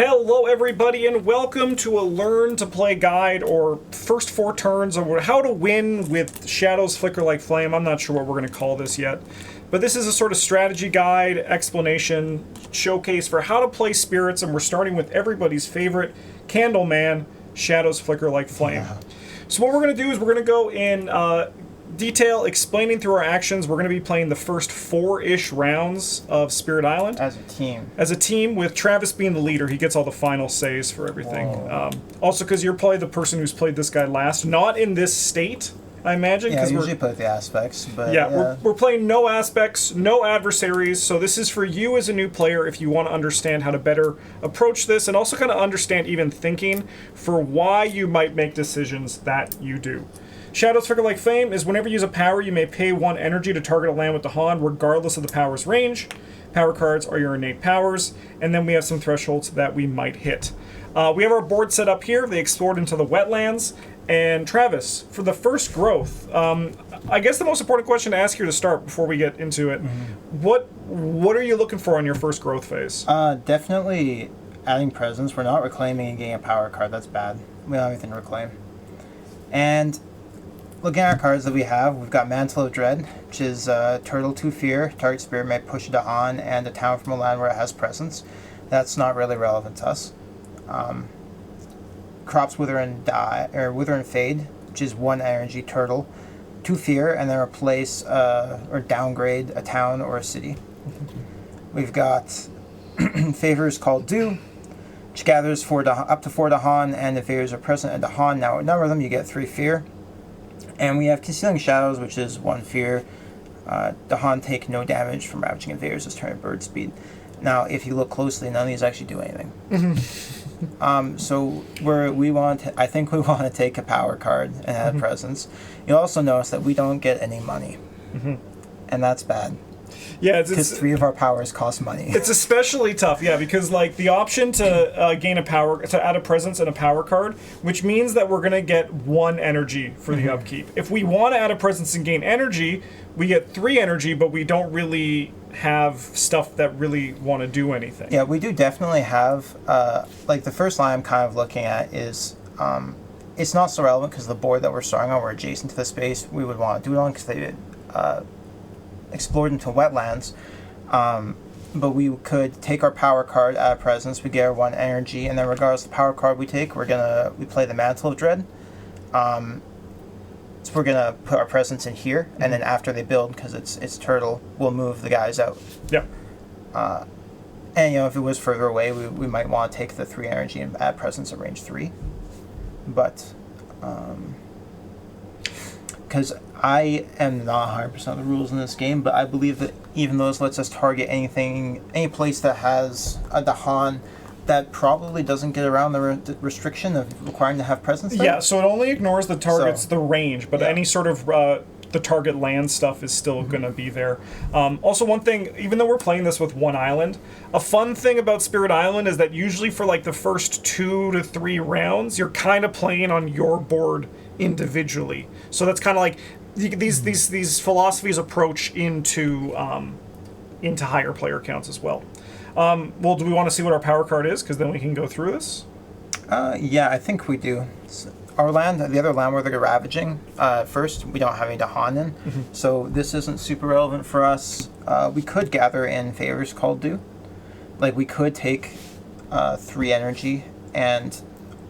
Hello everybody and welcome to a Learn to Play guide, or first 4 turns of how to win with Shadows Flicker Like Flame. I'm not sure what we're going to call this yet. But this is a sort of strategy guide, explanation, showcase for how to play spirits, and we're starting with everybody's favorite Candleman, Shadows Flicker Like Flame. Yeah. So what we're going to do is we're going to go in detail explaining through our actions. We're going to be playing the first 4-ish rounds of Spirit Island. As a team. As a team, with Travis being the leader. He gets all the final says for everything. Also, because you're probably the person who's played this guy last. Not in this state, I imagine. Yeah, I usually play the aspects, but yeah. We're playing no aspects, no adversaries, so this is for you as a new player if you want to understand how to better approach this, and also kind of understand even thinking for why you might make decisions that you do. Shadows Flicker Like Flame is whenever you use a power, you may pay 1 energy to target a land with the Han, regardless of the power's range. Power cards are your innate powers, and then we have some thresholds that we might hit. We have our board set up here. They explored into the wetlands. And Travis, for the first growth, I guess the most important question to ask here to start before we get into it, what are you looking for on your first growth phase? Definitely adding presence. We're not reclaiming and getting a power card. That's bad. We don't have anything to reclaim. And looking at our cards that we have, we've got Mantle of Dread, which is Turtle 2 Fear. Target spirit may push a Dahan and a town from a land where it has presence. That's not really relevant to us. Crops Wither and Die, or Wither and Fade, which is 1 energy Turtle, 2 Fear, and then replace or downgrade a town or a city. We've got Favors Called Dew, which gathers up to 4 Dahan, and if favors are present at Dahan, now outnumber them, you get 3 Fear. And we have Concealing Shadows, which is 1 Fear. Dahan take no damage from Ravaging Invaders as turn at bird speed. Now, if you look closely, none of these actually do anything. So I think we want to take a power card and add presence. You'll also notice that we don't get any money, and that's bad. Yeah, because 3 of our powers cost money. It's especially tough, yeah, because like the option to gain a power, to add a presence and a power card, which means that we're gonna get 1 energy for the upkeep. If we want to add a presence and gain energy, we get 3 energy, but we don't really have stuff that really want to do anything. Yeah, we do definitely have, like the first line I'm kind of looking at is, it's not so relevant because the board that we're starting on, we're adjacent to the space we would want to do it on because they explored into wetlands. But we could take our power card out of presence, we get our 1 energy, and then regardless of the power card we take, we play the Mantle of Dread. So we're gonna put our presence in here, and then after they build, because it's Turtle, we'll move the guys out. Yep. And if it was further away, we might want to take the 3 energy and add presence at range 3. But because I am not 100% of the rules in this game, but I believe that even though this lets us target any place that has a Dahan, that probably doesn't get around the restriction of requiring to have presence there. Yeah, so it only ignores the target's the range, but any sort of the target land stuff is still going to be there. Also, one thing, even though we're playing this with 1 island, a fun thing about Spirit Island is that usually for like the first 2 to 3 rounds, you're kind of playing on your board individually. So that's kind of like these philosophies approach into higher player counts as well. Well, do we want to see what our power card is? Because then we can go through this. Yeah, I think we do. Our land, the other land where they're ravaging, first, we don't have any Dahan in, so this isn't super relevant for us. We could gather in Favors Called Dew. Like, we could take 3 energy and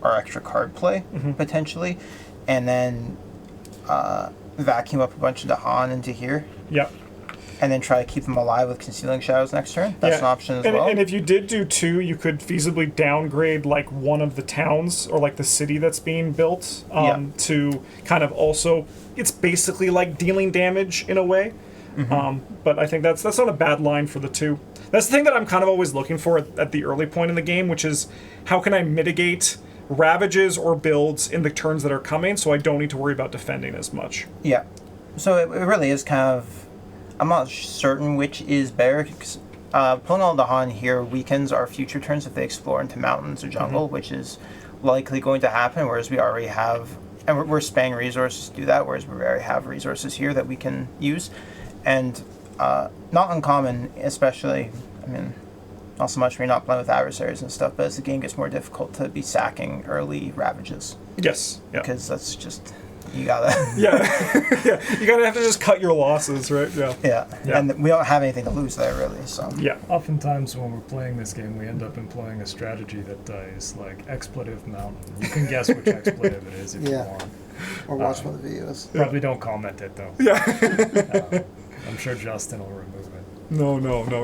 our extra card play, potentially, and then vacuum up a bunch of Dahan into here. Yep. And then try to keep them alive with Concealing Shadows next turn. That's an option as well. And if you did do 2, you could feasibly downgrade like one of the towns or like the city that's being built to kind of also, it's basically like dealing damage in a way. But I think that's not a bad line for the 2. That's the thing that I'm kind of always looking for at the early point in the game, which is how can I mitigate ravages or builds in the turns that are coming so I don't need to worry about defending as much. Yeah. So it really is kind of, I'm not certain which is better. Pulling all Dahan here weakens our future turns if they explore into mountains or jungle, which is likely going to happen, whereas we already have, and we're spending resources to do that, whereas we already have resources here that we can use. And not uncommon, especially, I mean, Not so much when you're not playing with adversaries and stuff, but as the game gets more difficult to be sacking early Ravages. Yes. Yeah. Because that's just, you gotta... Yeah. Yeah. You gotta have to just cut your losses, right? Yeah. Yeah. And we don't have anything to lose there, really, so... Yeah. Oftentimes when we're playing this game, we end up employing a strategy that is like expletive mountain. You can guess which expletive it is if you want. Or watch one of the videos. Probably don't comment it, though. Yeah. I'm sure Justin will remove it. No.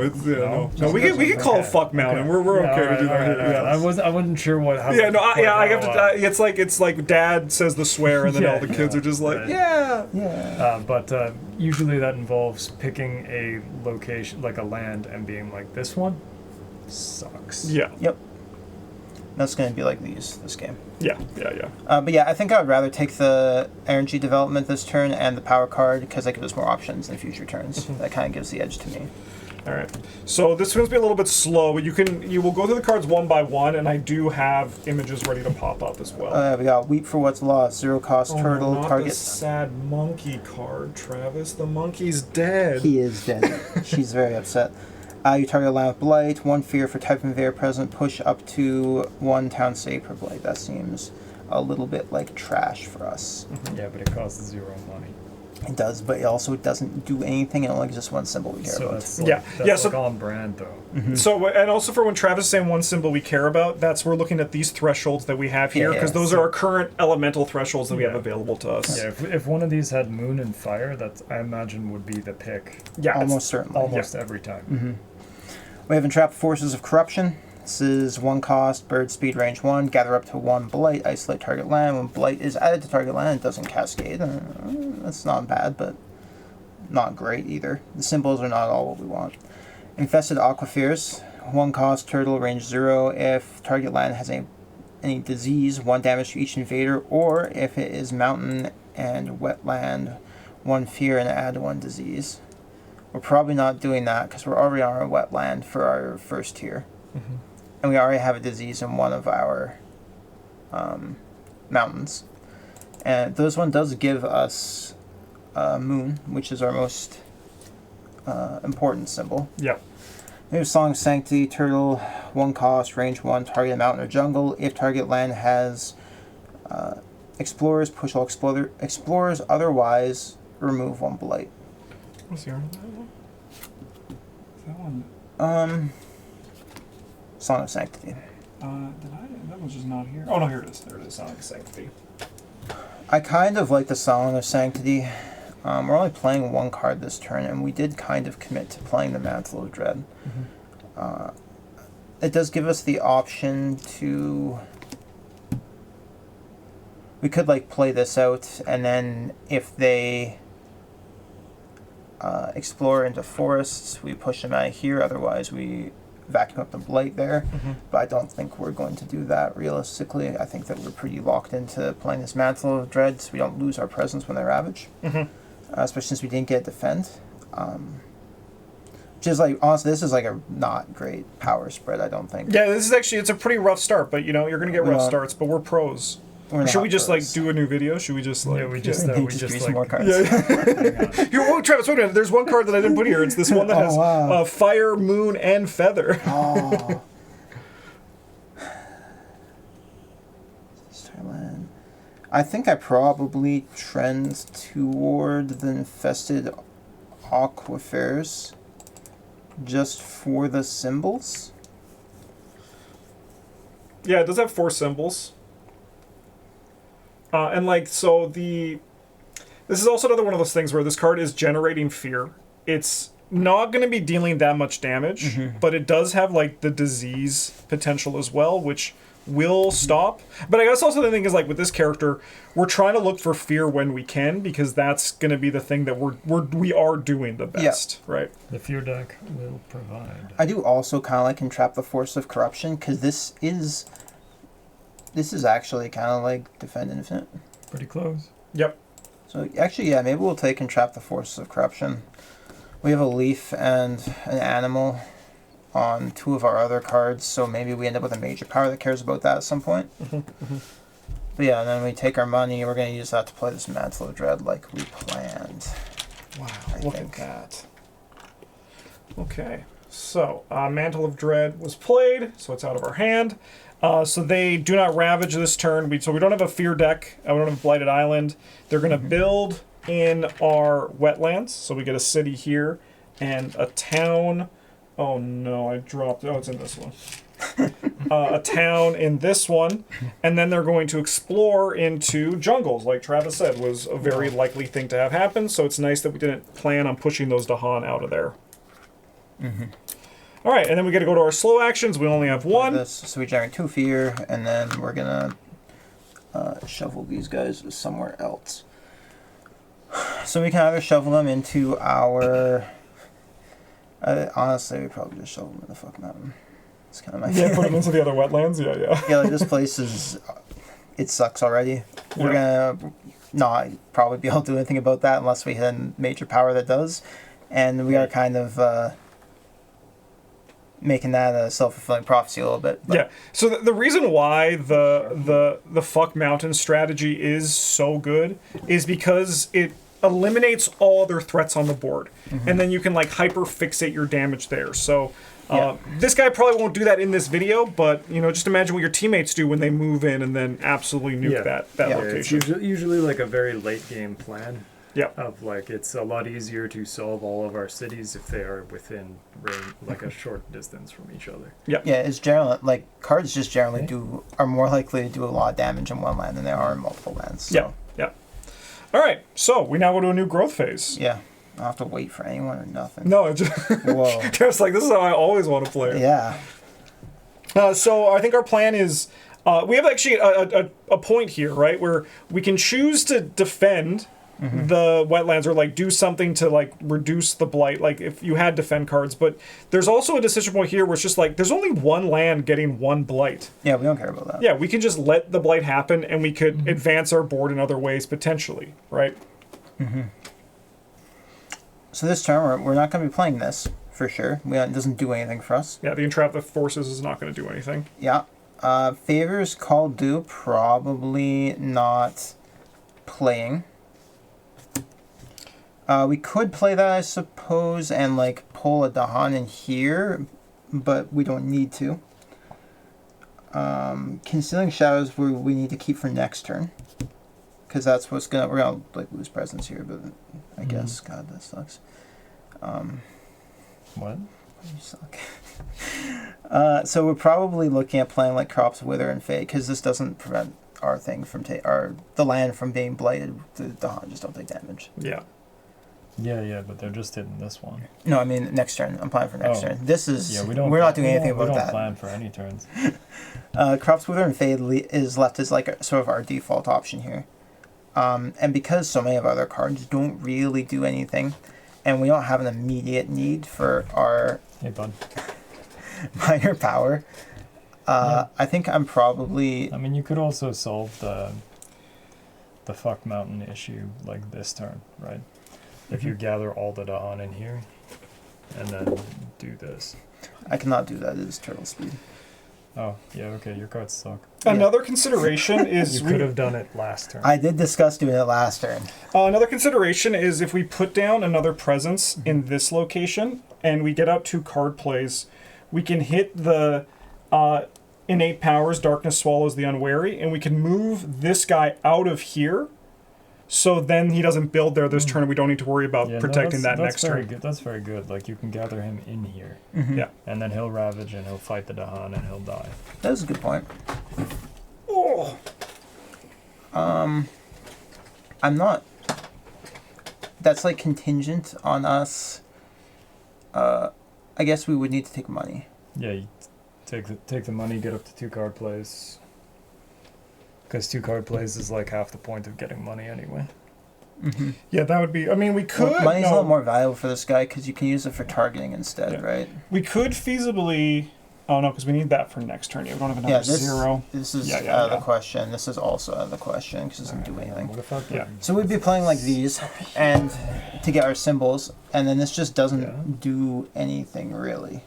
It's no. No, We can call it fuck mountain. Okay. We're okay alright, to do that. alright, alright. I wasn't sure what. How Yeah, no, I have to. how, It's like Dad says the swear, and then Yeah, all the kids yeah, are just like, right. yeah. Yeah. But usually that involves picking a location, like a land, and being like, this one sucks. Yeah. Yep. That's going to be like this game. Yeah. But yeah, I think I would rather take the energy development this turn and the power card because that gives us more options in future turns. That kind of gives the edge to me. All right. So this one's be a little bit slow, but you will go through the cards one by one, and I do have images ready to pop up as well. We got Weep for What's Lost, 0 cost turtle, not target. the sad monkey card, Travis. The monkey's dead. He is dead. She's very upset. You target a land with Blight, 1 fear for type invader present, push up to 1 town save per Blight. That seems a little bit like trash for us. Yeah, but it costs 0 money. It does, but it also doesn't do anything. It only gives us 1 symbol we care So about. that's like, Yeah. that's Yeah, like so- on brand, though. So, and also for when Travis is saying one symbol we care about, that's we're looking at these thresholds that we have here, Yeah, because those so- are our current elemental thresholds that we have Yeah. available to us. Yeah, if one of these had moon and fire, that I imagine would be the pick Yeah, it's- Almost certainly. almost every time. We have Entrapped Forces of Corruption. This is 1 cost, bird speed range 1, gather up to 1 blight, isolate target land. When blight is added to target land, it doesn't cascade. That's not bad, but not great either. The symbols are not all what we want. Infested Aquifers, 1 cost, turtle, range 0. If target land has any disease, 1 damage to each invader, or if it is mountain and wetland, 1 fear and add 1 disease. We're probably not doing that because we're already on a wetland for our first tier. And we already have a disease in one of our mountains. And this one does give us moon, which is our most important symbol. Yep. We have Song of Sanctity, turtle, 1 cost, range 1, target mountain or jungle. If target land has explorers, push all explorers, otherwise remove 1 blight. What's the arm of that one? Is that one? Song of Sanctity. Did I? That one's just not here. Oh no, here it is. There it is. Sonic Sanctity. I kind of like the Song of Sanctity. We're only playing 1 card this turn, and we did kind of commit to playing the Mantle of Dread. It does give us the option to... We could, like, play this out, and then if they explore into forests, we push them out of here, otherwise we vacuum up the blight there. But I don't think we're going to do that realistically. I think that we're pretty locked into playing this Mantle of Dread so we don't lose our presence when they ravage. Especially since we didn't get defend. Which is like, honestly, this is like a not great power spread, I don't think. Yeah, this is actually, it's a pretty rough start, but you know, you're going to get rough Well, starts, but we're pros. We're Should not we just pros. like do a new video? Should we just like... Yeah, we just Just like some more cards. Here, whoa, Travis, wait a minute. There's one card that I didn't put here. It's this one that Oh, has wow. fire, moon, and feather. Oh. Starland. I think I probably trend toward the infested aquifers just for the symbols. Yeah, it does have 4 symbols. And like, so this is also another one of those things where this card is generating fear. It's not going to be dealing that much damage, but it does have like the disease potential as well, which will stop. But I guess also the thing is, like, with this character, we're trying to look for fear when we can, because that's going to be the thing that we are doing the best, right? The fear deck will provide. I do also kind of like Entrap the Force of Corruption because this is actually kind of like Defend Infinite. Pretty close. Yep. So actually, yeah, maybe we'll take Entrap the Forces of Corruption. We have a leaf and an animal on 2 of our other cards, so maybe we end up with a major power that cares about that at some point. But yeah, and then we take our money, we're going to use that to play this Mantle of Dread like we planned. Wow, I look think. at that. Okay. So, Mantle of Dread was played, so it's out of our hand. So they do not ravage this turn. So we don't have a fear deck. We don't have a Blighted Island. They're going to build in our wetlands. So we get a city here and a town. Oh no, I dropped. Oh, it's in this one. A town in this one. And then they're going to explore into jungles, like Travis said, was a very likely thing to have happen. So it's nice that we didn't plan on pushing those Dahan out of there. All right, and then we got to go to our slow actions. We only have one. So we generate 2 fear, and then we're gonna shovel these guys somewhere else. So we can either shovel them into our. Honestly, we probably just shovel them in the fuck mountain. It's kind of my Yeah, feeling. put them into the other wetlands. Yeah. Yeah, like this place is. It sucks already. We're gonna not probably be able to do anything about that unless we hit a major power that does, and we are kind of. Making that a self-fulfilling prophecy a little bit. But. Yeah. So the reason why the fuck mountain strategy is so good is because it eliminates all other threats on the board, and then you can like hyper fixate your damage there. So. This guy probably won't do that in this video, but just imagine what your teammates do when they move in and then absolutely nuke that location. It's usually like a very late game plan. Yeah. Of like, it's a lot easier to solve all of our cities if they are within range, like a short distance from each other. Yeah. Yeah, it's generally like cards just generally are more likely to do a lot of damage in one land than they are in multiple lands. So. Yeah. All right. So we now go to a new growth phase. Yeah. I don't have to wait for anyone or nothing. No, it just Whoa. just like this is how I always want to play it. Yeah. So I think our plan is we have actually a point here, right, where we can choose to defend the wetlands or like do something to like reduce the blight, like if you had defend cards, but there's also a decision point here where it's just like there's only one land getting one blight. Yeah, we don't care about that. Yeah, we can just let the blight happen and we could advance our board in other ways potentially, right? So this turn we're not going to be playing this for sure. It doesn't do anything for us. Yeah, the Entrap the Forces is not going to do anything. Yeah. Favors Call Due, probably not playing. We could play that, I suppose, and like pull a Dahan in here, but we don't need to. Concealing Shadows we need to keep for next turn, because that's we're gonna like lose presence here. But I guess God, that sucks. What? You suck. So we're probably looking at playing like Crops, Wither, and Fade, because this doesn't prevent our thing from the land from being blighted. The Dahan just don't take damage. Yeah. Yeah, but they're just hitting this one. No, I mean next turn. I'm planning for next turn. This is we're not doing anything about that. We don't plan for any turns. Crops, Wither, and Fade is left as like sort of our default option here. And because so many of our other cards don't really do anything, and we don't have an immediate need for our minor power, I think I'm probably. I mean, you could also solve the fuck mountain issue like this turn, right? If you gather all the Dahan in here, and then do this. I cannot do that. It is turtle speed. Oh, yeah, okay, your cards suck. Another consideration is You could have done it last turn. I did discuss doing it last turn. Another consideration is if we put down another presence in this location and we get out 2 card plays, we can hit the innate powers, Darkness Swallows the Unwary, and we can move this guy out of here. So then he doesn't build there this turn, and we don't need to worry about protecting that next turn. Good. That's very good. Like, you can gather him in here. Yeah. And then he'll ravage, and he'll fight the Dahan, and he'll die. That's a good point. Oh. I'm not. That's like contingent on us. I guess we would need to take money. Yeah, you take the money, get up to 2 card plays. Because 2 card plays is like half the point of getting money anyway. Yeah, that would be. I mean, we could. Well, money's a lot more valuable for this guy because you can use it for targeting instead, right? We could feasibly. Oh no, because we need that for next turn. Yeah, we don't have another 0. This is out of the question. This is also out of the question because it doesn't do anything. What if I Yeah. So we'd be playing like these, and to get our symbols, and then this just doesn't do anything really.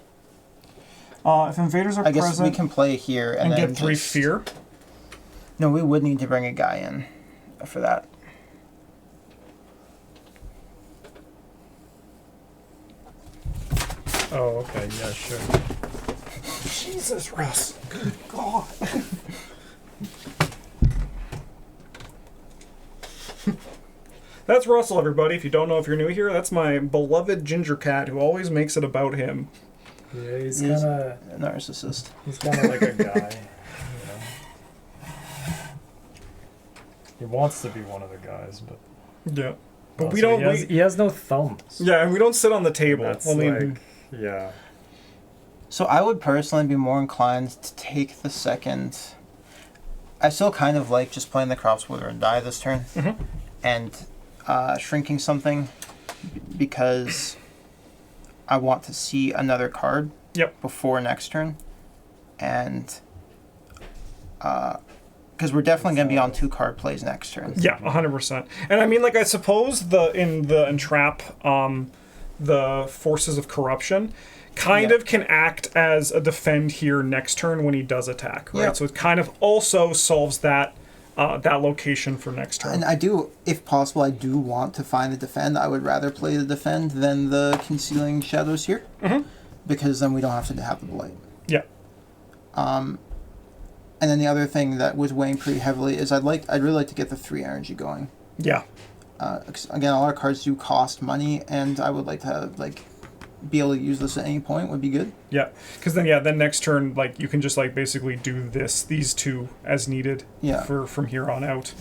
If invaders are I guess present, we can play here and then get 3 just, fear. No, we would need to bring a guy in for that. Oh, okay, yeah, sure. Jesus, Russ. Good God. That's Russell, everybody. If you don't know, if you're new here, that's my beloved ginger cat who always makes it about him. Yeah, he's He is kind of a narcissist. he's kind of like a guy. You know? He wants to be one of the guys, but Yeah. But also we don't. He has no thumbs. Yeah, and we don't sit on the table. That's Only like, yeah. So I would personally be more inclined to take the second. I still kind of like just playing the crops wither and die this turn, and shrinking something because I want to see another card. Yep. Before next turn, and because we're definitely going to be on 2 card plays next turn. Yeah, 100%. And I mean, like, I suppose in the entrap, the forces of corruption kind of can act as a defend here next turn when he does attack, right? Yeah. So it kind of also solves that that location for next turn. And I do, if possible, I do want to find the defend. I would rather play the defend than the concealing shadows here, because then we don't have to have the blight. Yeah. And then the other thing that was weighing pretty heavily is I'd really like to get the 3 energy going. Yeah. Again, all our cards do cost money, and I would like to be able to use this at any point would be good. Yeah, because then next turn, like, you can just like basically do these 2 as needed. Yeah. From here on out.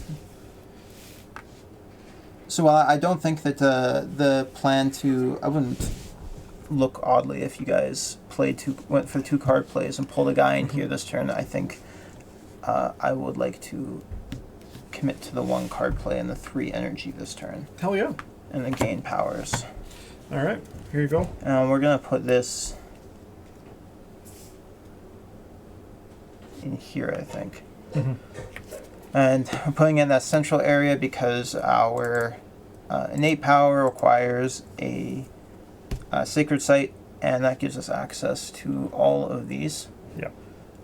So while I don't think that the plan to, I wouldn't look oddly if you guys went for 2 card plays and pulled a guy in here this turn. I think I would like to commit to the 1 card play and the 3 energy this turn, Hell yeah. and then gain powers. All right, here you go. We're gonna put this in here, I think. And I'm putting it in that central area because our innate power requires a sacred site, and that gives us access to all of these. Yeah.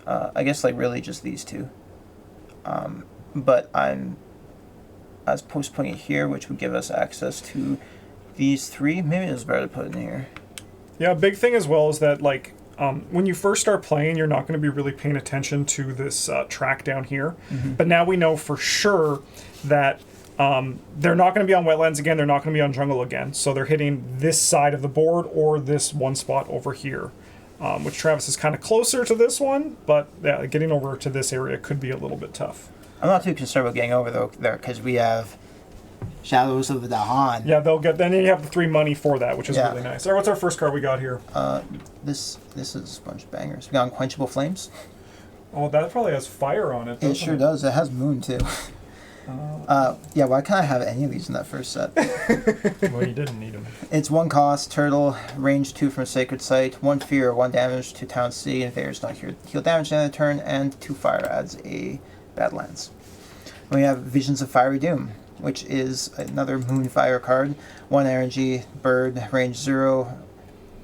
I guess really just these 2. But I was putting it here, which would give us access to these 3. Maybe it's better to put it in here. Yeah, a big thing as well is that, like, when you first start playing, you're not going to be really paying attention to this track down here. But now we know for sure that they're not going to be on wetlands again. They're not going to be on jungle again. So they're hitting this side of the board or this one spot over here, which Travis is kind of closer to this one. But yeah, getting over to this area could be a little bit tough. I'm not too concerned about getting over there because we have Shadows of the Dahan. Yeah, they'll get. Then you have the 3 money for that, which is Yeah. really nice. All right, what's our first card we got here? This is a bunch of bangers. We got Unquenchable Flames. Oh, that probably has fire on it. It sure does. It has Moon too. Yeah, why can't I have any of these in that first set? Well, you didn't need him. It's 1 cost, turtle, range 2 from Sacred Site, 1 fear, 1 damage to Town City, invaders don't heal damage at the end of the turn, and 2 fire adds a Badlands. We have Visions of Fiery Doom, which is another Moonfire card. 1 energy, bird, range 0,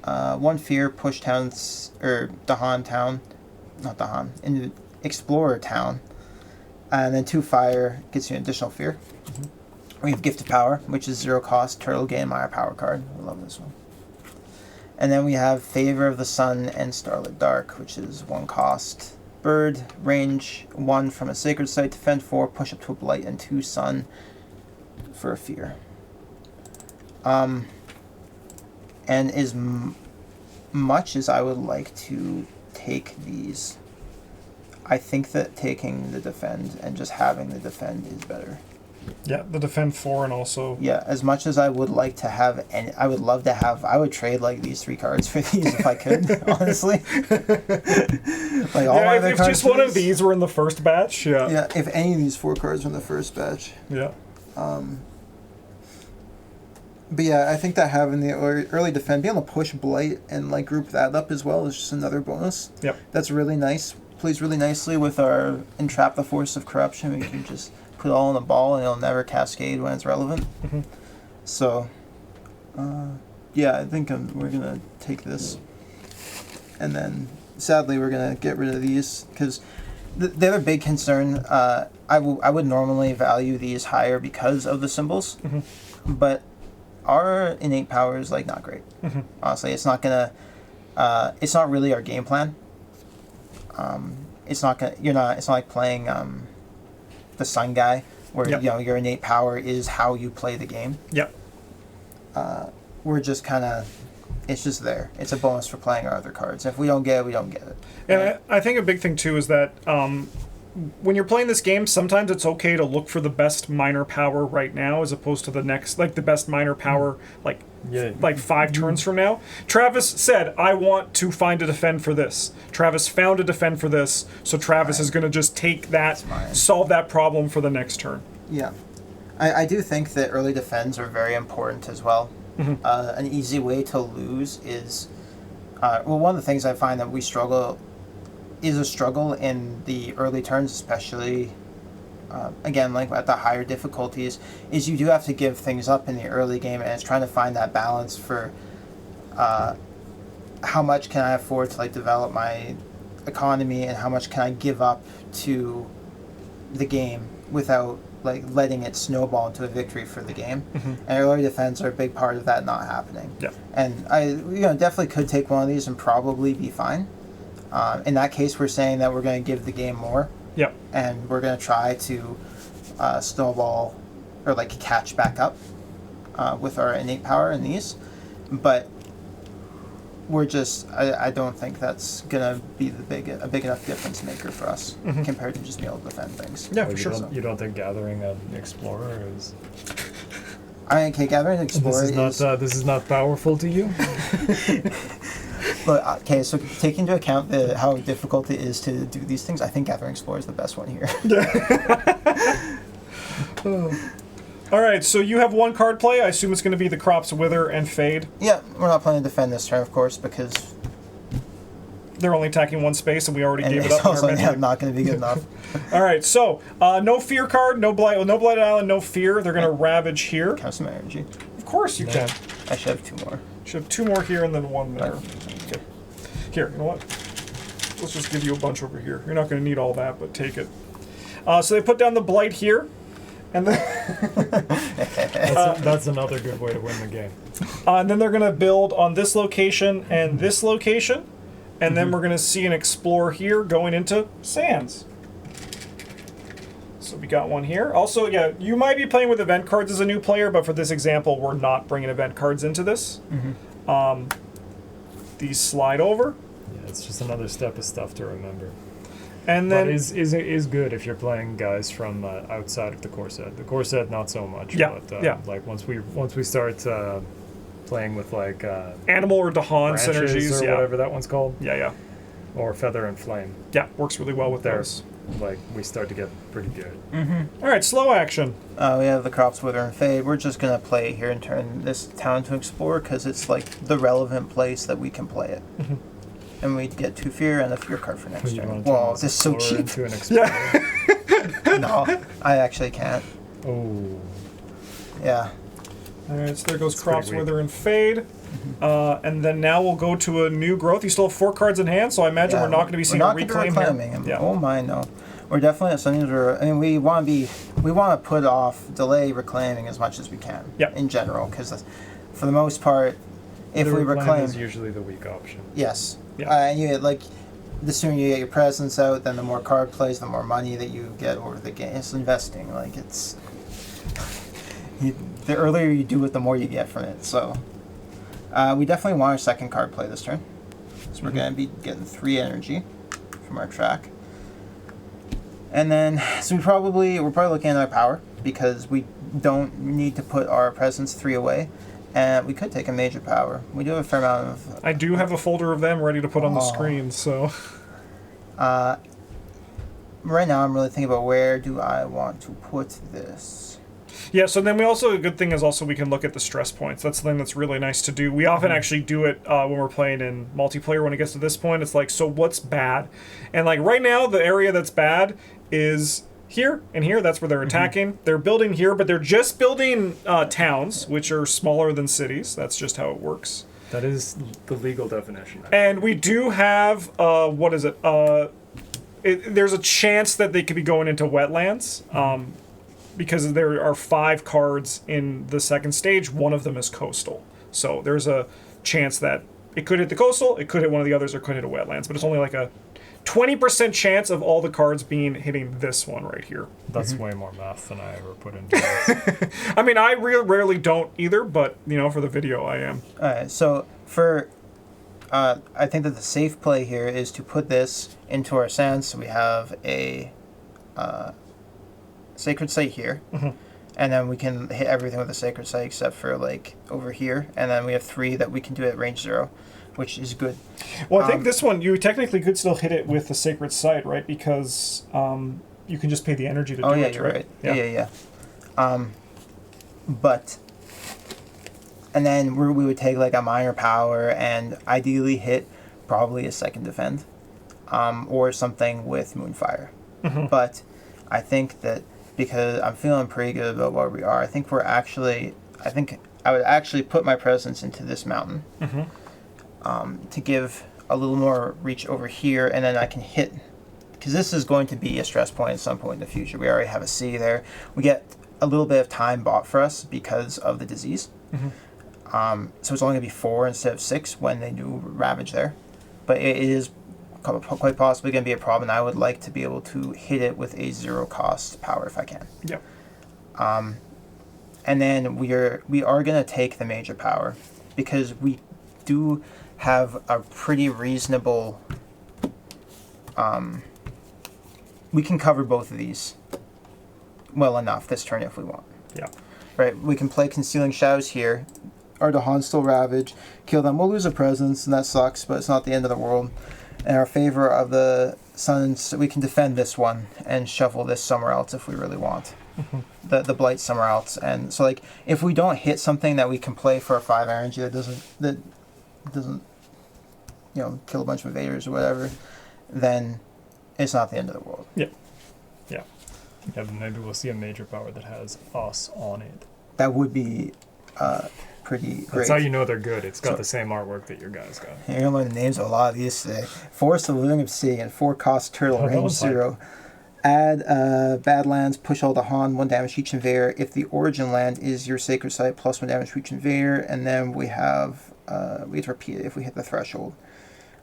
1 fear, push towns, or Dahan town, not Dahan, into Explorer town, and then 2 fire gets you an additional fear. We have Gift of Power, which is 0 cost, turtle, gain Maya power card. I love this one. And then we have Favor of the Sun and Starlit Dark, which is 1 cost, bird, range 1 from a Sacred Site, defend 4, push up to a blight, and 2 sun for a fear. And as much as I would like to take these, I think that taking the defend and just having the defend is better. Yeah, the defend 4 and also. Yeah, as much as I would like to have, and I would love to have, I would trade these 3 cards for these if I could, honestly. All my other if cards just one of these were in the first batch, yeah. Yeah, if any of these 4 cards were in the first batch. Yeah. But yeah, I think that having the early defend, being able to push blight and group that up as well is just another bonus. Yep. That's really nice. Plays really nicely with our entrap the force of corruption. We can just put it all in the ball and it'll never cascade when it's relevant. So, yeah, I think we're gonna take this, and then sadly we're gonna get rid of these because the other big concern. I would normally value these higher because of the symbols, but our innate power is not great. Honestly, it's not gonna It's not really our game plan. It's not like playing the Sun Guy, where Yep. your innate power is how you play the game. Yep. We're just kind of, it's just there. It's a bonus for playing our other cards. If we don't get it, we don't get it. And I think a big thing too is that when you're playing this game, sometimes it's okay to look for the best minor power right now, as opposed to the next, like the best minor power, like Yeah. 5 turns from now. Travis said, "I want to find a defend for this." Travis found a defend for this, so Travis is going to just take that, fine. solve that problem for the next turn. Yeah. I do think that early defends are very important as well. An easy way to lose is, one of the things I find that we struggle in the early turns, especially, again, like at the higher difficulties, is you do have to give things up in the early game, and it's trying to find that balance for how much can I afford to like develop my economy, and how much can I give up to the game without like letting it snowball into a victory for the game. And early defense are a big part of that not happening. Yeah. And I definitely could take one of these and probably be fine. In that case, we're saying that we're going to give the game more, Yep. and we're going to try to snowball or like catch back up with our innate power in these. But we're just, I don't think that's going to be a big enough difference maker for us compared to just being able to defend things. Yeah, Oh, for you sure. don't, you don't think gathering an explorer is I mean, okay, Gathering Explorer this is not powerful to you? But okay, so taking into account how difficult it is to do these things, I think Gathering Explorer is the best one here. All right, so you have one card play. I assume it's going to be the Crops Wither and Fade. Yeah, we're not planning to defend this turn, of course, because They're only attacking one space, and we already and gave it it's up. In our also menu. not going to be good enough. All right, so no Fear card, no Blighted Island, no Fear. They're going to Ravage here. Count some energy. Of course you can. I should have 2 more. Should have 2 more here and then 1 there. Okay. Here, you know what? Let's just give you a bunch over here. You're not going to need all that, but take it. So they put down the Blight here, and then That's another good way to win the game. and then they're going to build on this location and this location, and then we're going to see an Explore here going into Sands. So we got one here. Also, yeah, you might be playing with event cards as a new player, but for this example, we're not bringing event cards into this. These slide over, Yeah, it's just another step of stuff to remember. and But then is good if you're playing guys from outside of the core set. The core set, not so much. Yeah, But, yeah. Like once we start playing with like Animal or Dahan branches synergies, or yeah. whatever that one's called, Yeah, or Feather and Flame, yeah, works really well with There. those. like we start to get pretty good. All right, slow action. We have the Crops Wither and Fade. We're just going to play it here and turn this town to Explore because it's like the relevant place that we can play it. And we get 2 Fear and a Fear card for next You turn. wanna turn Whoa, this this is so Explorer cheap. into an Explorer. No, I actually can't. Oh, Yeah. All right, so there goes It's Crops, pretty weak. Wither, and Fade. And then now we'll go to a new growth. You still have 4 cards in hand, so I imagine Yeah, we're not going to be seeing we're a not gonna be reclaim reclaiming here. him. Yeah. Oh my, no. We're definitely at something we want to put off, delay reclaiming as much as we can. Yep. In general, because for the most part, if the we reclaim, is usually the weak option. yes. Yeah. And you like, the sooner you get your presence out, then the more card plays, the more money that you get over the game. It's investing. Like it's, the earlier you do it, the more you get from it. So, we definitely want our second card play this turn. So we're going to be getting 3 energy from our track. And then, so we're probably looking at our power because we don't need to put our presence 3 away. And we could take a major power. We do have a fair amount of. I do have a folder of them ready to put on the Oh. screen, so. Right now, I'm really thinking about where do I want to put this. Yeah, so then a good thing is also we can look at the stress points. That's something that's really nice to do. We often actually do it when we're playing in multiplayer when it gets to this point. It's like, so what's bad? And like right now, the area that's bad is here and here. That's where they're attacking. They're building here, but they're just building towns, which are smaller than cities. That's just how it works. That is the legal definition. And we do have, what is it? There's a chance that they could be going into wetlands. Because there are 5 cards in the second stage, one of them is coastal. So there's a chance that It could hit the coastal, it could hit one of the others, or it could hit a wetlands, but it's only like a 20% chance of all the cards hitting this one right here. That's way more math than I ever put into this. I mean, I rarely don't either, but, for the video, I am. Alright, so for... I think that the safe play here is to put this into our sands. So we have a sacred site here. And then we can hit everything with a sacred site except for, like, over here. And then we have 3 that we can do at range 0, which is good. Well, I think this one, you technically could still hit it with the sacred site, right? Because you can just pay the energy to do it, yeah, you're right. Yeah. But... And then we would take, like, a minor power and ideally hit probably a second defend. Or something with Moonfire. But I think that because I'm feeling pretty good about where we are, I think I would actually put my presence into this mountain. To give a little more reach over here, and then I can hit... Because this is going to be a stress point at some point in the future. We already have a sea there. We get a little bit of time bought for us because of the disease. So it's only going to be 4 instead of 6 when they do Ravage there. But it is quite possibly going to be a problem, and I would like to be able to hit it with a 0 cost power if I can. Yep. And then we are going to take the major power because we do have a pretty reasonable... we can cover both of these well enough this turn if we want. Yeah. Right, we can play Concealing Shadows here. Our Dahan still Ravage, kill them. We'll lose a presence, and that sucks, but it's not the end of the world. In our favor of the Suns, we can defend this one and shuffle this somewhere else if we really want. The Blight somewhere else. And so, like, if we don't hit something that we can play for a 5 energy that doesn't kill a bunch of invaders or whatever, then it's not the end of the world. Yeah, but maybe we'll see a major power that has us on it. That would be pretty great. That's how you know they're good. It's got the same artwork that your guys got. You're going to learn the names of a lot of these today. Forest of Living Obsidian, 4 cost turtle, range 0. Add Badlands, push all the Han, 1 damage each invader. If the origin land is your sacred site, plus 1 damage for each invader. And then we have, we have to repeat it if we hit the threshold,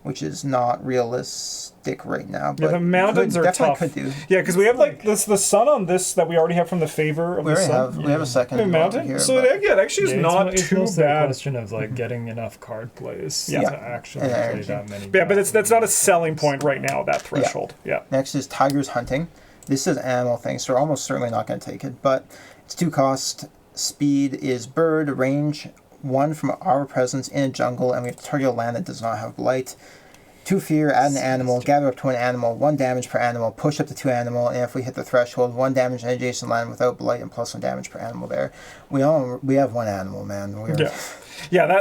which is not realistic right now. But the mountains are tough. Could do. Yeah, because we have like the sun on this that we already have from the favor of the sun. We have a second mountain, here, so it actually is not it's too mostly bad. a question of like getting enough card plays to actually play that many. Yeah, but that's not a selling point right now. That threshold. Yeah. Next is Tiger's Hunting. This is an animal thing, so we're almost certainly not going to take it. But it's 2 cost. Speed is bird. Range 1 from our presence in a jungle, and we have to target a land that does not have blight. 2 fear, add an animal, gather up to an animal, 1 damage per animal, push up to 2 animal, and if we hit the threshold, 1 damage in adjacent land without blight and plus 1 damage per animal there. We have 1 animal, man.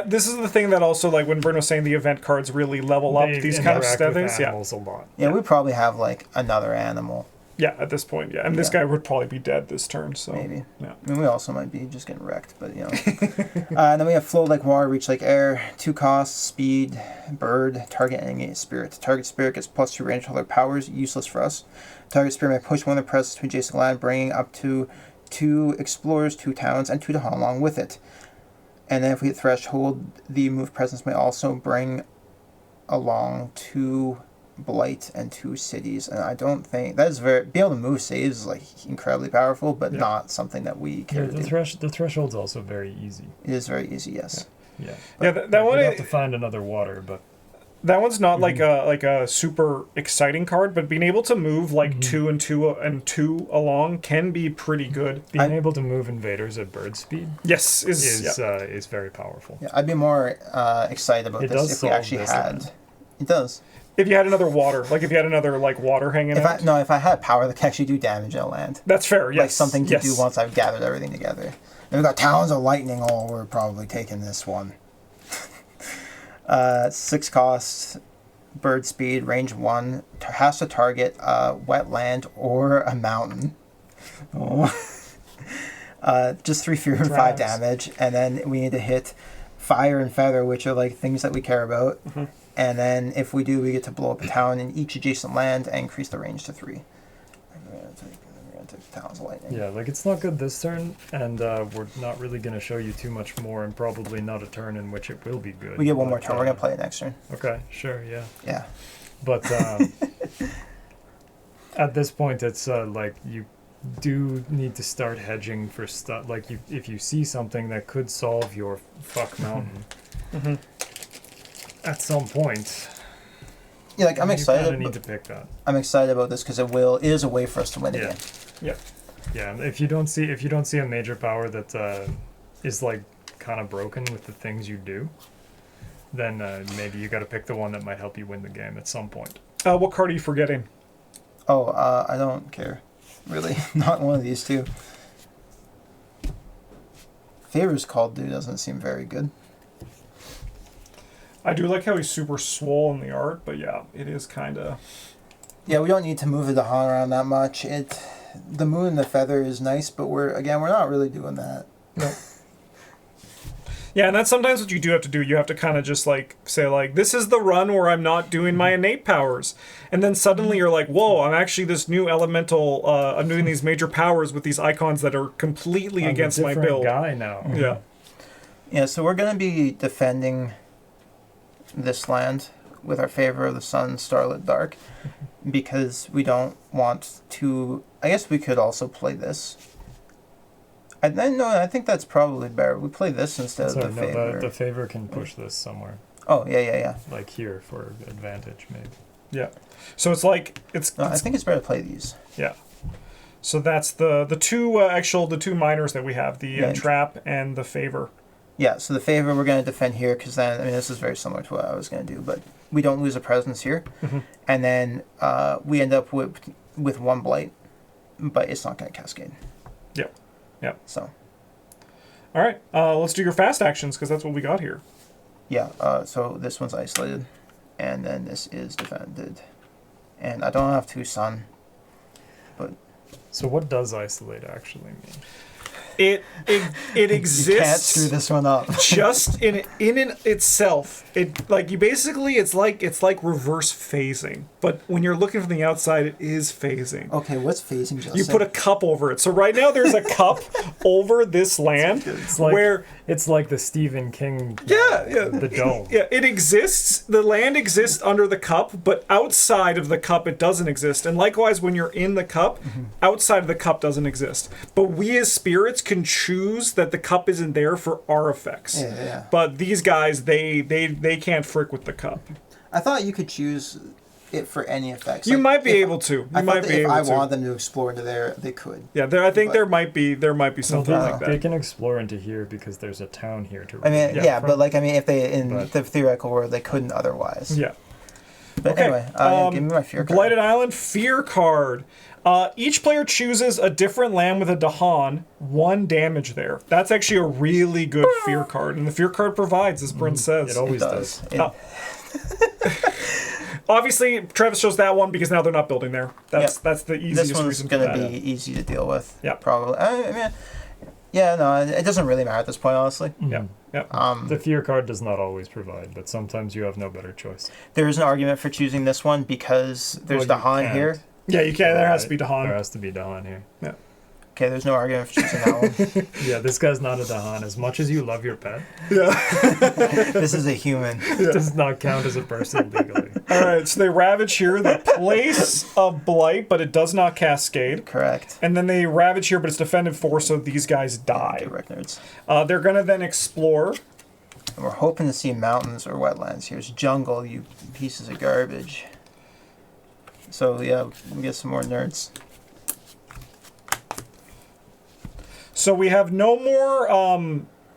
This is the thing that also, like when Bryn was saying the event cards really level up these kind of things. A lot. Yeah, we probably have like another animal. Yeah, at this point, and this guy would probably be dead this turn, so... Maybe. Yeah. I mean, we also might be just getting wrecked, but, and then we have Flow Like Water, Reach Like Air, 2 costs, Speed, Bird, Target Enemy Spirit. Target Spirit gets +2 range to all their powers, useless for us. Target Spirit may push 1 of their presence to adjacent land, bringing up to 2 Explorers, 2 Towns, and 2 Dahan along with it. And then if we hit Threshold, the move presence may also bring along 2... Blight and 2 cities, and I don't think that is being able to move saves is like incredibly powerful, but not something that we care. The threshold's also very easy. It is very easy, yes. That one. You have to find another water, but that one's not like a super exciting card, but being able to move like 2 and 2 along can be pretty good. Being able to move invaders at bird speed, is very powerful. Yeah, I'd be more excited about this if we actually had. It does. If you had another water, like if you had another like water hanging out. If I had power that could actually do damage in a land. That's fair, yes. Like something to do once I've gathered everything together. And we've got Towns of Lightning. Oh, we're probably taking this one. 6 costs, bird speed, range 1, has to target a wetland or a mountain. Just 3 fear and 5 damage, and then we need to hit fire and feather, which are like things that we care about. And then if we do, we get to blow up a town in each adjacent land and increase the range to 3. gonna take Talons of Lightning. Yeah, like it's not good this turn, and we're not really gonna show you too much more, and probably not a turn in which it will be good. We get one more Like, turn. We're gonna play it next turn. Okay, sure, yeah. Yeah. But at this point, it's like you do need to start hedging for stuff. Like if you see something that could solve your fuck mountain at some point, Yeah, like I'm you excited. kinda need to pick that. I'm excited about this because it is a way for us to win the Yeah. game. Yeah. Yeah, and if you don't see a major power that is like kind of broken with the things you do, then maybe you got to pick the one that might help you win the game at some point. What card are you forgetting? Oh, I don't care. Really, not one of these two. Favors Called Due doesn't seem very good. I do like how he's super swole in the art, but yeah, it is kind of... Yeah, we don't need to move the Dahan around that much. The Moon and the Feather is nice, but we're not really doing that. No. Yeah, and that's sometimes what you do have to do. You have to kind of just like say like, this is the run where I'm not doing my innate powers. And then suddenly you're like, whoa, I'm actually this new elemental, I'm doing these major powers with these icons that are completely I'm against a my different build. guy now. Yeah. Yeah, so we're going to be defending this land with our Favor of the Sun, Starlit Dark, because we don't want to... I guess we could also play this. I think that's probably better. We play this instead Sorry, of the no, Favor. the favor can push this somewhere, Oh, yeah. like here for advantage, maybe. Yeah. So it's like, No, I think it's better to play these. yeah. So that's the two minors that we have, the Yeah. Trap and the Favor. Yeah, so the Favor we're going to defend here, because then, this is very similar to what I was going to do, but we don't lose a presence here. And then we end up with one Blight, but it's not going to cascade. Yep. Yep. So, All right. Let's do your fast actions because that's what we got here. yeah, so this one's isolated, and then this is defended. And I don't have 2 Sun, but... So what does isolate actually mean? It exists. You can't screw this one up. Just in itself, it's like reverse phasing. But when you're looking from the outside, it is phasing. Okay, what's phasing, Justin? You put a cup over it. So right now there's a cup over this land It's like, where it's like the Stephen King. The dome. yeah, it exists. The land exists under the cup, but outside of the cup it doesn't exist. And likewise, when you're in the cup, outside of the cup doesn't exist. But we as spirits can choose that the cup isn't there for our effects. Yeah. But these guys, they can't frick with the cup. I thought you could choose it for any effects. You Like, might be if- able to. You I might thought that be if able I to. wanted them to explore into there, they could. Yeah, I think But- there might be something like They that. can explore into here because there's a town here to. I mean, Yeah, yeah, from- but if they in but- the theoretical world they couldn't otherwise. Yeah. But Okay, anyway, give me my fear card. Blighted Island Fear card. Each player chooses a different land with a Dahan, 1 damage there. That's actually a really good fear card, and the fear card provides, as Bryn says. It always It does. does. Obviously, Travis chose that one because now they're not building there. That's the easiest This one's reason for going that. to be easy to deal with. Yeah. Probably. I mean, yeah, no, it doesn't really matter at this point, honestly. Yeah, yeah. The fear card does not always provide, but sometimes you have no better choice. There is an argument for choosing this one because there's Well, you Dahan can't. here. Yeah, you can. There has to Right. be Dahan. There has to be Dahan here. Yeah. Okay, there's no argument for choosing that one. Yeah, this guy's not a Dahan. As much as you love your pet, This is a human. it does not count as a person legally. All right, so they ravage here. They place a blight, but it does not cascade. Correct. And then they ravage here, but it's defended 4, so these guys die. Direct nerds. They're gonna then explore. And we're hoping to see mountains or wetlands. Here's jungle, you pieces of garbage. So yeah, we get some more nerds. So we have no more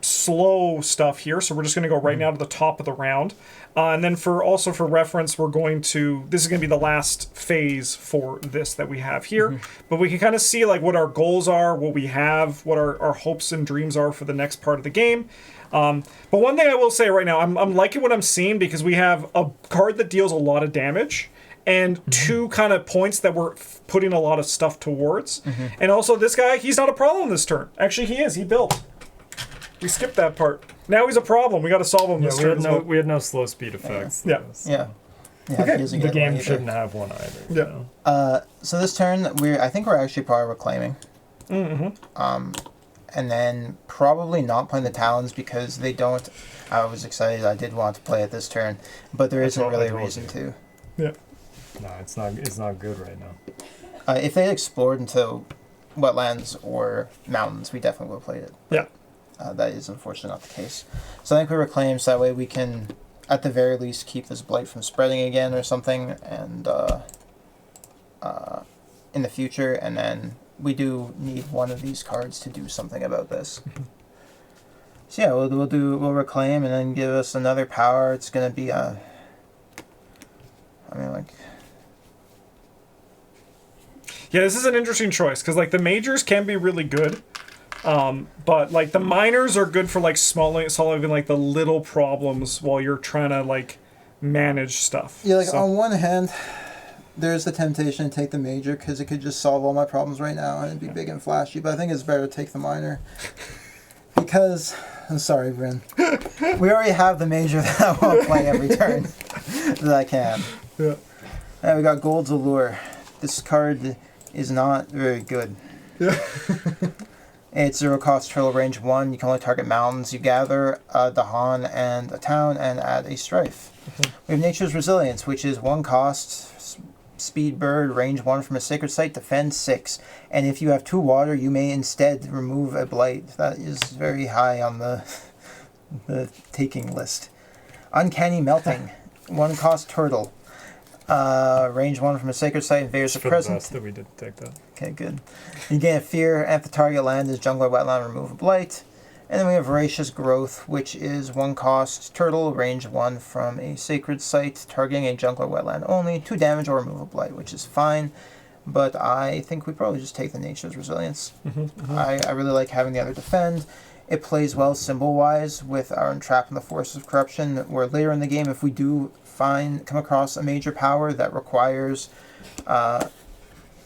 slow stuff here, so we're just going to go right now to the top of the round. And then for reference, we're going to, this is going to be the last phase for this that we have here. But we can kind of see like what our goals are, what we have, what our hopes and dreams are for the next part of the game. But one thing I will say right now, I'm liking what I'm seeing because we have a card that deals a lot of damage and 2 kind of points that we're putting a lot of stuff towards. And also this guy, he's not a problem this turn. Actually, he is. He built. We skipped that part. Now he's a problem. We got to solve him Yeah, this turn. as well. we had no slow speed effects. Yeah. though, so- Yeah. Yeah, Okay. he doesn't The get game one either. shouldn't have one either. Yeah. You know? So this turn, I think we're actually probably reclaiming. Mm-hmm. And then probably not playing the Talons because they don't. I was excited. I did want to play it this turn, but there isn't really a reason to. Yeah. No, it's not good right now. If they explored into wetlands or mountains, we definitely would have played it. Yeah. That is unfortunately not the case. So I think we reclaim so that way we can, at the very least, keep this blight from spreading again or something, and in the future, and then we do need one of these cards to do something about this. So yeah, we'll reclaim and then give us another power. It's gonna be I mean, like, Yeah, this is an interesting choice because like the majors can be really good, but like the minors are good for like solving like the little problems while you're trying to like manage stuff. yeah, like So- on one hand, there's the temptation to take the major because it could just solve all my problems right now and it'd be big and flashy. But I think it's better to take the minor because I'm sorry, Bryn. We already have the major that I want to play every turn that I can. Yeah. And we got Gold's Allure. This card is not very good. Yeah. It's 0 cost, turtle, range 1. You can only target mountains. You gather a Dahan and a town and add a strife. We have Nature's Resilience, which is 1 cost, speed bird, range 1 from a sacred site, defend 6. And if you have 2 water, you may instead remove a blight. That is very high on the taking list. Uncanny Melting, 1 cost, turtle. Range 1 from a sacred site, invaders It's are for the present. best that we did take that. Okay, good. You gain a fear at the target land is jungle or wetland, remove a blight. And then we have Voracious Growth, which is 1 cost, turtle, range 1 from a sacred site, targeting a jungle or wetland only, 2 damage or remove a blight, which is fine. But I think we probably just take the Nature's Resilience. I really like having the other defend. It plays well symbol-wise with our Entrap in the Force of Corruption, where later in the game, if we do come across a major power that requires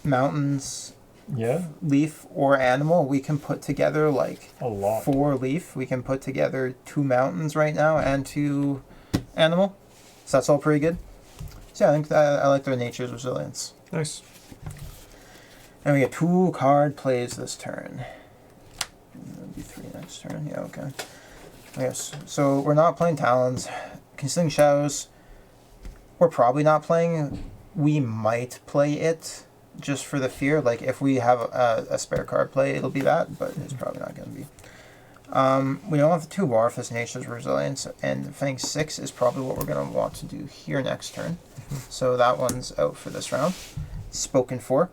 mountains, Yeah, leaf, or animal, we can put together like a lot. 4 leaf. We can put together 2 mountains right now and 2 animal. So that's all pretty good. So yeah, I think that I like their Nature's Resilience. Nice. And we get 2 card plays this turn. That'll be 3 next turn. Yeah, okay. Yes. So we're not playing Talons. Concealing Shadows. We're probably not playing. We might play it just for the fear. Like if we have a spare card play, it'll be that, but it's probably not going to be. We don't have the 2 Warfus Nature's Resilience, and Fang 6 is probably what we're going to want to do here next turn. So that one's out for this round. Spoken for.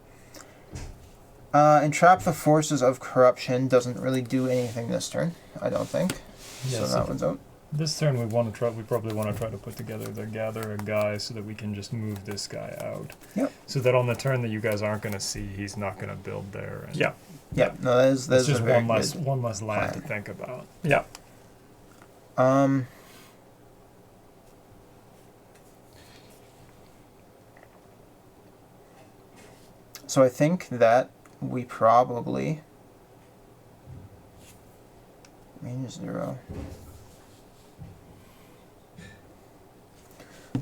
Entrap the Forces of Corruption doesn't really do anything this turn, I don't think. Yeah, so so that one's out. This turn we probably want to try to put together the gather a guy so that we can just move this guy out. Yep. So that on the turn that you guys aren't going to see, he's not going to build there. And Yeah. Yeah, no, that is It's just a very one less land to plan. think about. Yeah. good. So I think that we probably -0.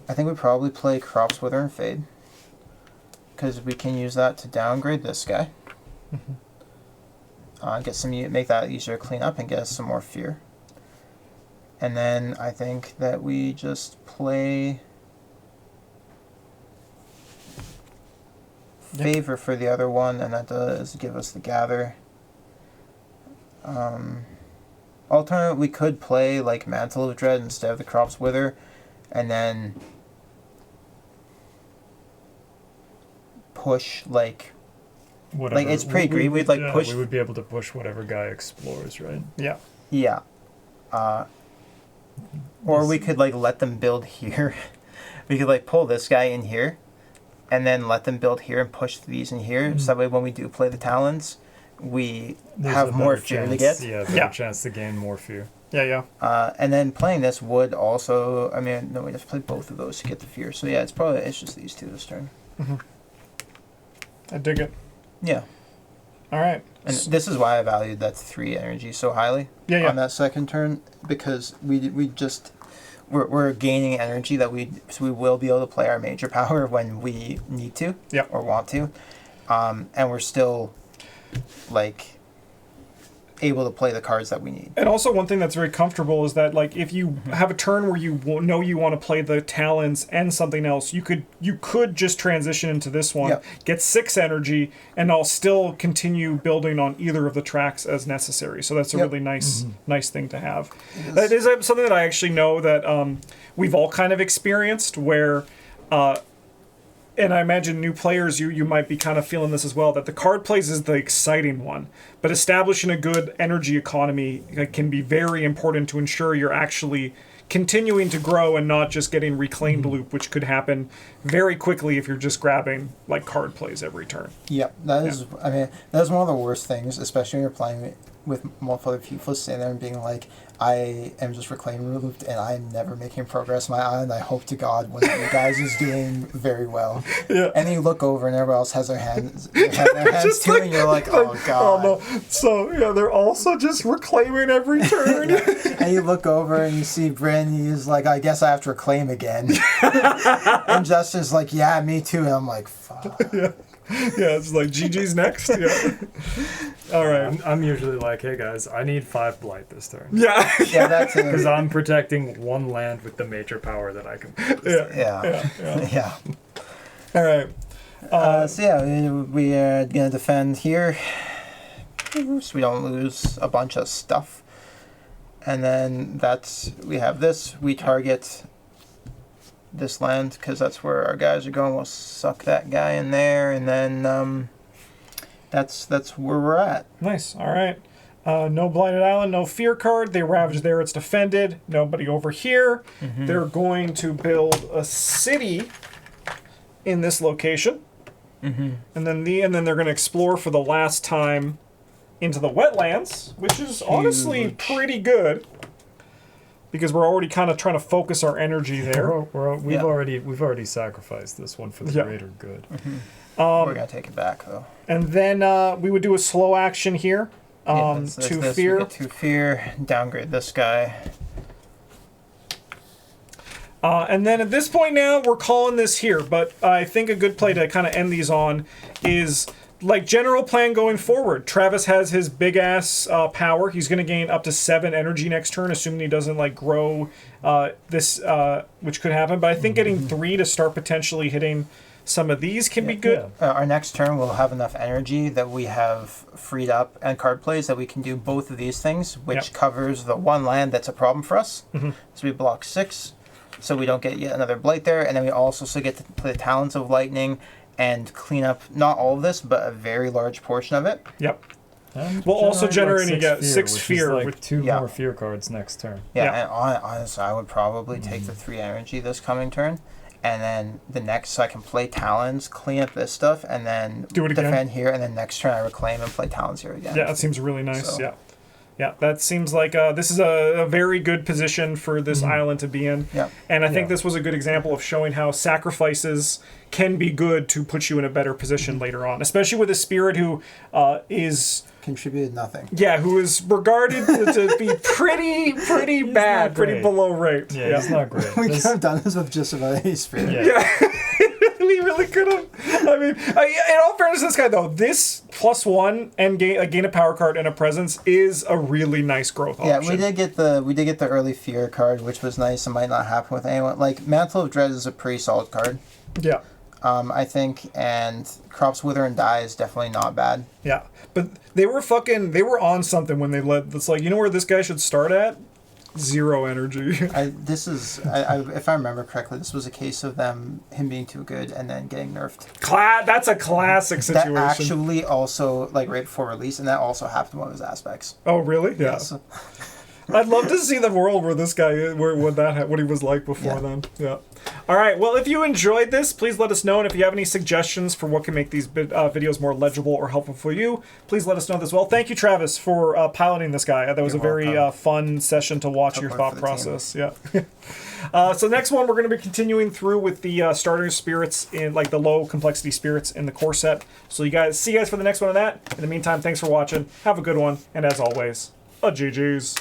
I think we probably play Crops, Wither, and Fade because we can use that to downgrade this guy. Get some make that easier to clean up and get us some more fear. And then I think that we just play Favor for the other one, and that does give us the gather. Alternate, we could play like Mantle of Dread instead of the Crops Wither, and then push like Whatever. it's pretty great. We'd like yeah, push. We would be able to push whatever guy explores, right? Yeah. Yeah. Or we could like let them build here. We could like pull this guy in here, and then let them build here and push these in here. So that way, when we do play the Talons, we There's have a more better fear to chance- get. Yeah, better Yeah. chance to gain more fear. Yeah, yeah. And then playing this would also, I mean, no, we have to play both of those to get the fear. So yeah, it's just these 2 this turn. I dig it. Yeah. All right. And this is why I valued that 3 energy so highly Yeah, yeah. on that second turn, because we we're gaining energy that so we will be able to play our major power when we need to or want to, and we're still like able to play the cards that we need. And also one thing that's very comfortable is that like if you have a turn where you know you want to play the Talons and something else, you could just transition into this one, get 6 energy, and I'll still continue building on either of the tracks as necessary. So that's a really nice thing to have. That is something that I actually know that we've all kind of experienced where and I imagine new players, you might be kind of feeling this as well, that the card plays is the exciting one. But establishing a good energy economy can be very important to ensure you're actually continuing to grow and not just getting reclaimed loop, which could happen very quickly if you're just grabbing like card plays every turn. Yep, that is. I mean, that's one of the worst things, especially when you're playing with multiple other people, sitting there and being like, I am just reclaiming looped and I'm never making progress on my island. I hope to God one of you guys is doing very well. Yeah. And then you look over and everyone else has their hands too, like, and you're like, oh God. Oh no. So yeah, they're also just reclaiming every turn. And you look over and you see Bryn, he's like, I guess I have to reclaim again. And Justin's like, yeah, me too. And I'm like, fuck. Yeah, it's like GG's next. Yeah. All right. I'm usually like, hey guys, I need 5 blight this turn. Yeah. Yeah, that's it. Because I'm protecting 1 land with the major power that I can. Yeah. All right. So yeah, we are gonna defend here, so we don't lose a bunch of stuff. And then we have this. We target this land because that's where our guys are going. We'll suck that guy in there, and then that's where we're at. Nice. All right. No Blighted Island, no Fear card. They ravage there. It's defended. Nobody over here. They're going to build a city in this location, and then they're going to explore for the last time into the wetlands, which is honestly pretty good. Because we're already kind of trying to focus our energy there. We've already sacrificed this one for the greater good. We're gonna take it back though. And then we would do a slow action here. To fear. We get to fear. Downgrade this guy. And then at this point now, we're calling this here. But I think a good play to kind of end these on is like general plan going forward. Travis has his big ass power. He's going to gain up to 7 energy next turn, assuming he doesn't like grow this, which could happen. But I think getting 3 to start potentially hitting some of these can be good. Our next turn we'll have enough energy that we have freed up and card plays that we can do both of these things, which covers the 1 land that's a problem for us. So we block 6, so we don't get yet another blight there, and then we also still get to play the Talons of Lightning and clean up not all of this, but a very large portion of it. Yep. We'll also generate 6 fear like with 2 more fear cards next turn. And honestly, I would probably take the 3 energy this coming turn, and then the next, so I can play Talons, clean up this stuff, and then do it again. Defend here, and then next turn I reclaim and play Talons here again. Yeah, that seems really nice. So. Yeah, that seems like this is a very good position for this island to be in. Yeah. And I think this was a good example of showing how sacrifices can be good to put you in a better position later on, especially with a spirit who is... contributed nothing. Yeah, who is regarded to be pretty bad, pretty below rate. Yeah, it's not great. We could have done this with just about any spirit. Yeah. We really could have. I mean, in all fairness to this guy, though, this +1 and gain a power card and a presence is a really nice growth option. Yeah, we did get the early fear card, which was nice. It might not happen with anyone. Like, Mantle of Dread is a pretty solid card. Yeah. I think, and Crops Wither and Die is definitely not bad. Yeah, but they were on something when they let. It's like, you know where this guy should start at? 0 energy. If I remember correctly, this was a case of him being too good and then getting nerfed. That's a classic situation. That actually also, like, right before release, and that also happened to one of his aspects. Oh, really? Yeah. Yes. I'd love to see the world where this guy, what he was like before then. Yeah. All right. Well, if you enjoyed this, please let us know. And if you have any suggestions for what can make these videos more legible or helpful for you, please let us know as well. Thank you, Travis, for piloting this guy. That was a very fun session to watch your thought process. Team. Yeah. So next one, we're going to be continuing through with the starter spirits in like the low complexity spirits in the core set. So see you guys for the next one of that. In the meantime, thanks for watching. Have a good one. And as always, GG's.